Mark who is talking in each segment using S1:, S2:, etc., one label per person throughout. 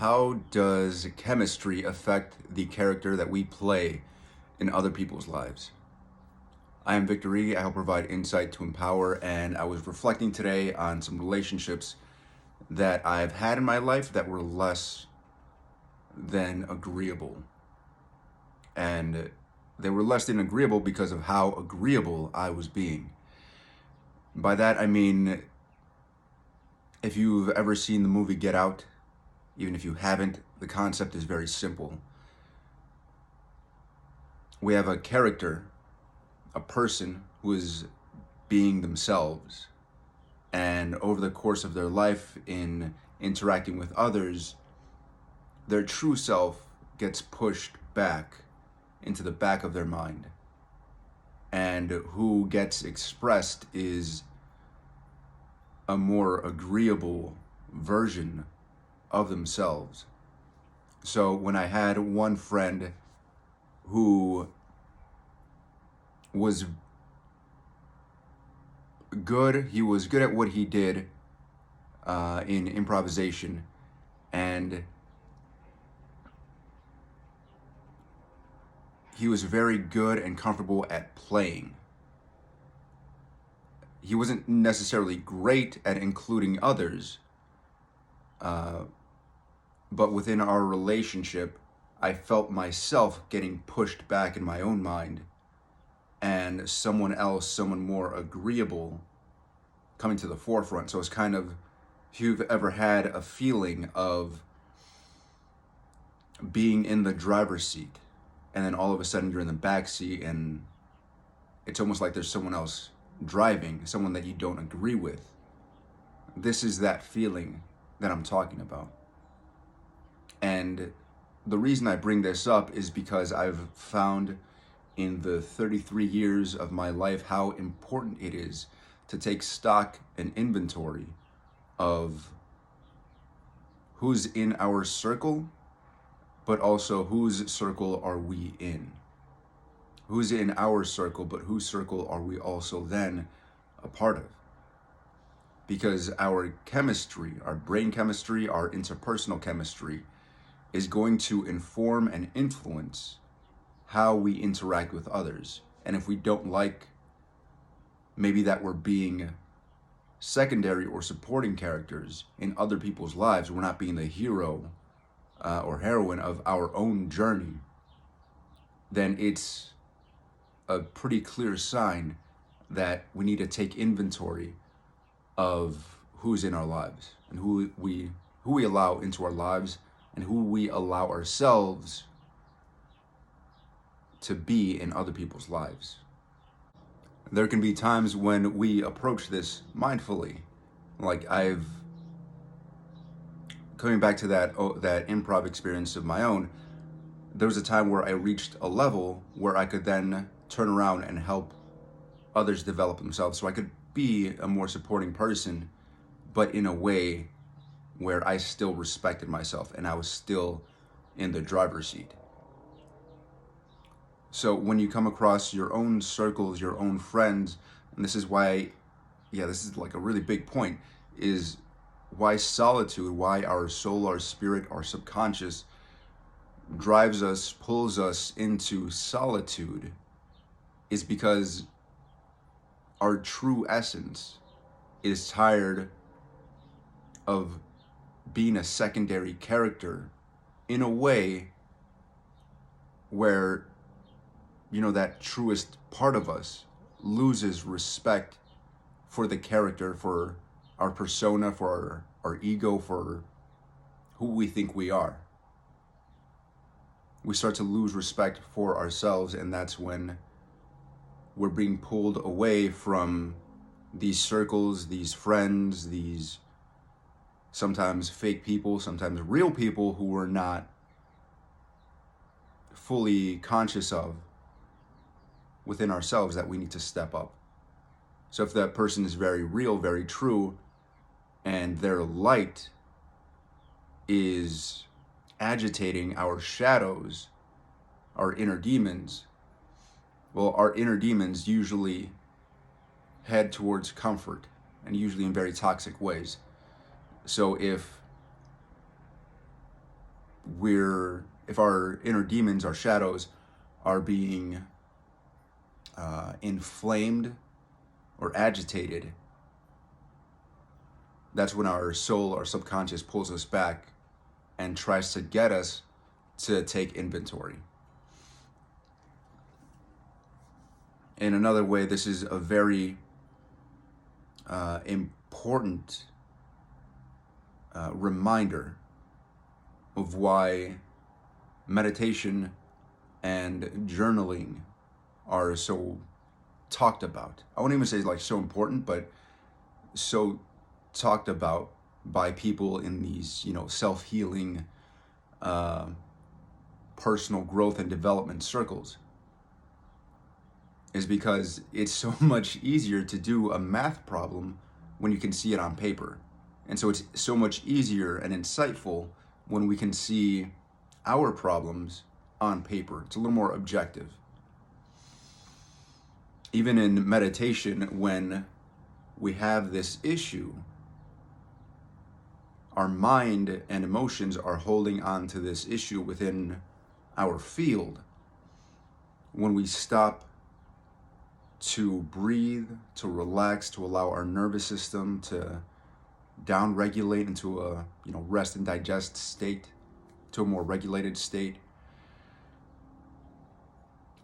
S1: How does chemistry affect the character that we play in other people's lives? I am Victor E. I help provide insight to empower, and I was reflecting today on some relationships that I've had in my life that were less than agreeable. And they were less than agreeable because of how agreeable I was being. By that, I mean, if you've ever seen the movie Get Out, even if you haven't, the concept is very simple. We have a character, a person who is being themselves, and over the course of their life in interacting with others, their true self gets pushed back into the back of their mind, and who gets expressed is a more agreeable version of themselves. So when I had one friend who was good, he was good at what he did in improvisation, and he was very good and comfortable at playing. He wasn't necessarily great at including others, but within our relationship, I felt myself getting pushed back in my own mind, and someone else, someone more agreeable, coming to the forefront. So it's kind of, if you've ever had a feeling of being in the driver's seat, and then all of a sudden you're in the back seat, and it's almost like there's someone else driving, someone that you don't agree with. This is that feeling that I'm talking about. And the reason I bring this up is because I've found in the 33 years of my life how important it is to take stock and inventory of who's in our circle, but also whose circle are we in? Who's in our circle, but whose circle are we also then a part of? Because our chemistry, our brain chemistry, our interpersonal chemistry is going to inform and influence how we interact with others. And if we don't like maybe that we're being secondary or supporting characters in other people's lives, we're not being the hero or heroine of our own journey, then it's a pretty clear sign that we need to take inventory of who's in our lives and who we allow into our lives and who we allow ourselves to be in other people's lives. There can be times when we approach this mindfully. Like coming back to that improv experience of my own, there was a time where I reached a level where I could then turn around and help others develop themselves. So I could be a more supporting person, but in a way where I still respected myself and I was still in the driver's seat. So when you come across your own circles, your own friends, and this is why, this is like a really big point, is why solitude, why our soul, our spirit, our subconscious drives us, pulls us into solitude, is because our true essence is tired of being a secondary character in a way where, that truest part of us loses respect for the character, for our persona, for our ego, for who we think we are. We start to lose respect for ourselves, and that's when we're being pulled away from these circles, these friends, these sometimes fake people, sometimes real people who we're not fully conscious of within ourselves that we need to step up. So if that person is very real, very true, and their light is agitating our shadows, our inner demons, well, our inner demons usually head towards comfort, and usually in very toxic ways. So if if our inner demons, our shadows, are being inflamed or agitated, that's when our soul, our subconscious pulls us back and tries to get us to take inventory. In another way, this is a very important reminder of why meditation and journaling are so talked about. I won't even say like so important, but so talked about by people in these, self-healing, personal growth and development circles, is because it's so much easier to do a math problem when you can see it on paper. And so it's so much easier and insightful when we can see our problems on paper. It's a little more objective. Even in meditation, when we have this issue, our mind and emotions are holding on to this issue within our field. When we stop to breathe, to relax, to allow our nervous system to down-regulate into a rest and digest state, to a more regulated state,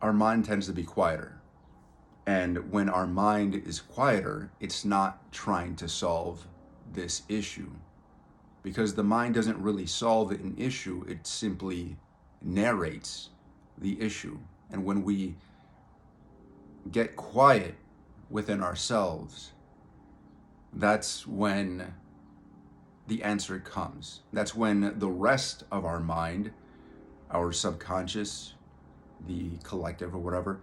S1: our mind tends to be quieter. And when our mind is quieter, it's not trying to solve this issue, because the mind doesn't really solve an issue, it simply narrates the issue. And when we get quiet within ourselves, that's when the answer comes. That's when the rest of our mind, our subconscious, the collective or whatever,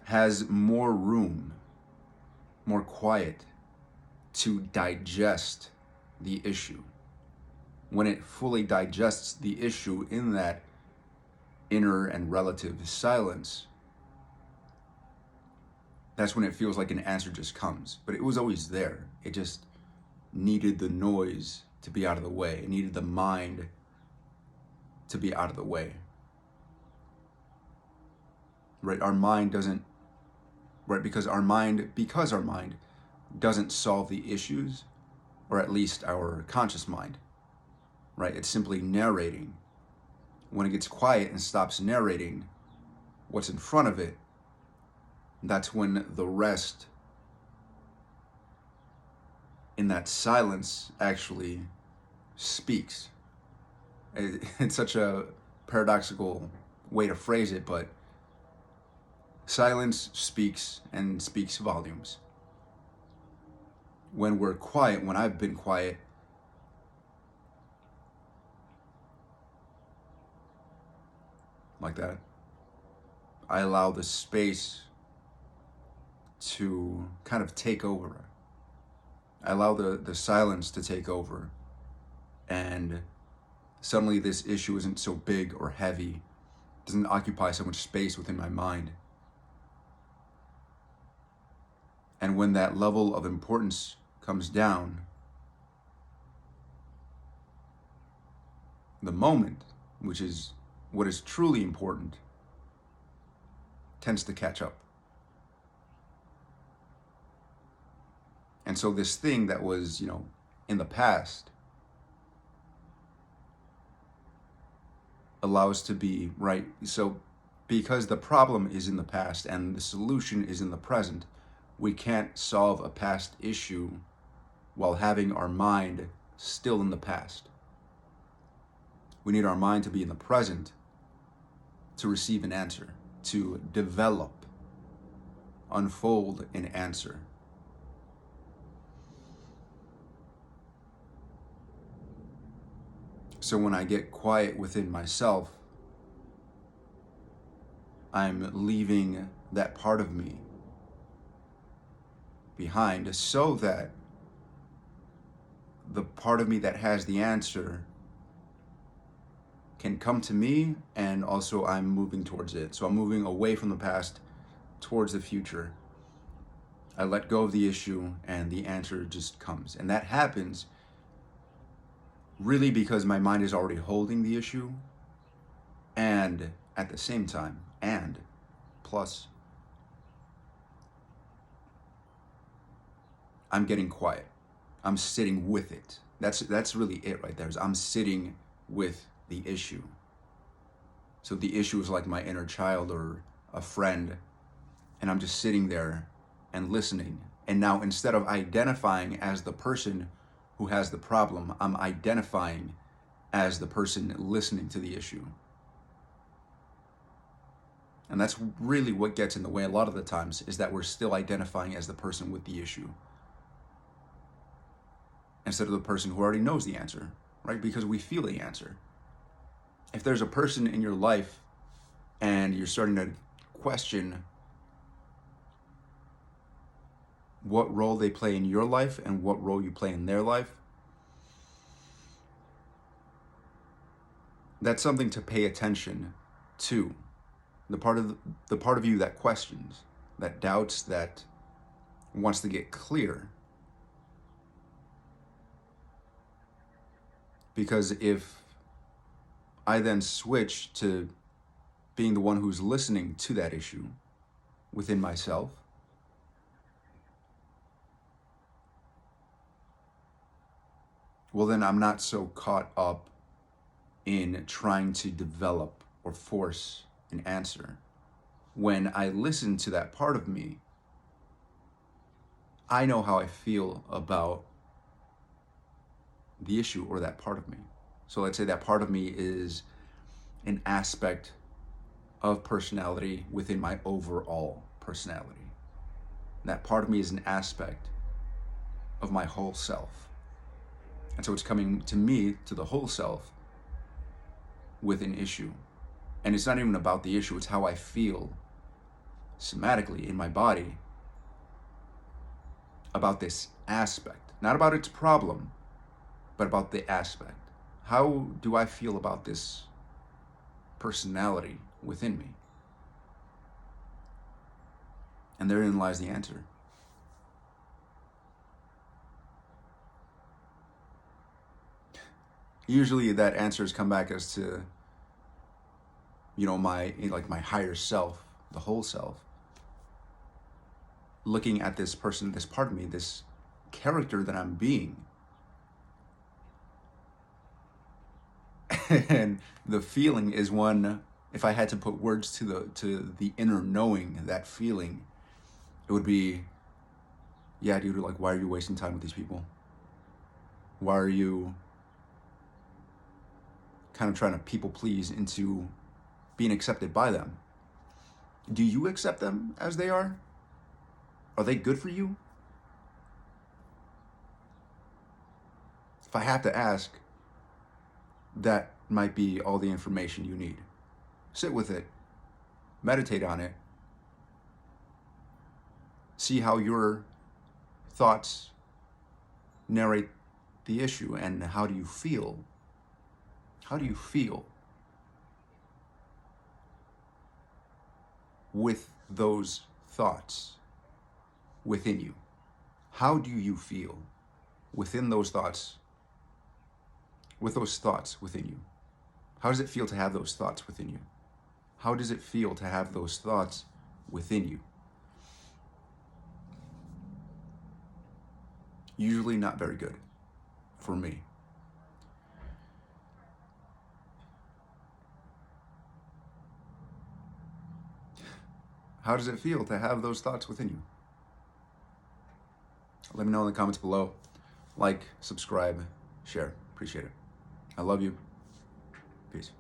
S1: has more room, more quiet to digest the issue. When it fully digests the issue in that inner and relative silence, that's when it feels like an answer just comes. But it was always there. It just needed the noise to be out of the way. It needed the mind to be out of the way. Right? Our mind doesn't, right? Because our mind doesn't solve the issues, or at least our conscious mind, right? It's simply narrating. When it gets quiet and stops narrating what's in front of it, that's when the rest in that silence actually speaks. It's such a paradoxical way to phrase it, but silence speaks and speaks volumes. When we're quiet, when I've been quiet, like that, I allow the space to kind of take over. I allow the silence to take over, and suddenly this issue isn't so big or heavy, doesn't occupy so much space within my mind. And when that level of importance comes down, the moment, which is what is truly important, tends to catch up. And so this thing that was, in the past allows to be right. So because the problem is in the past and the solution is in the present, we can't solve a past issue while having our mind still in the past. We need our mind to be in the present to receive an answer, to develop, unfold an answer. So when I get quiet within myself, I'm leaving that part of me behind, so that the part of me that has the answer can come to me, and also I'm moving towards it. So I'm moving away from the past towards the future. I let go of the issue and the answer just comes. And that happens really because my mind is already holding the issue, and at the same time, and plus, I'm getting quiet. I'm sitting with it. That's really it right there. Is I'm sitting with the issue. So the issue is like my inner child or a friend, and I'm just sitting there and listening. And now instead of identifying as the person who has the problem, I'm identifying as the person listening to the issue. And that's really what gets in the way a lot of the times, is that we're still identifying as the person with the issue instead of the person who already knows the answer, right? Because we feel the answer. If there's a person in your life and you're starting to question what role they play in your life and what role you play in their life, that's something to pay attention to. The part of you that questions, that doubts, that wants to get clear. Because if I then switch to being the one who's listening to that issue within myself, well, then I'm not so caught up in trying to develop or force an answer. When I listen to that part of me, I know how I feel about the issue or that part of me. So let's say that part of me is an aspect of personality within my overall personality. That part of me is an aspect of my whole self. And so it's coming to me, to the whole self, with an issue. And it's not even about the issue, it's how I feel somatically in my body about this aspect. Not about its problem, but about the aspect. How do I feel about this personality within me? And therein lies the answer. Usually that answer has come back as to, my higher self, the whole self, looking at this person, this part of me, this character that I'm being. And the feeling is one, if I had to put words to the inner knowing, that feeling, it would be, yeah, dude, like, why are you wasting time with these people? Why are you kind of trying to people please into being accepted by them? Do you accept them as they are? Are they good for you? If I have to ask, that might be all the information you need. Sit with it, meditate on it, see how your thoughts narrate the issue, and how do you feel? How do you feel with those thoughts within you? How do you feel within those thoughts, with those thoughts within you? How does it feel to have those thoughts within you? How does it feel to have those thoughts within you? Usually not very good for me. How does it feel to have those thoughts within you? Let me know in the comments below. Like, subscribe, share. Appreciate it. I love you. Peace.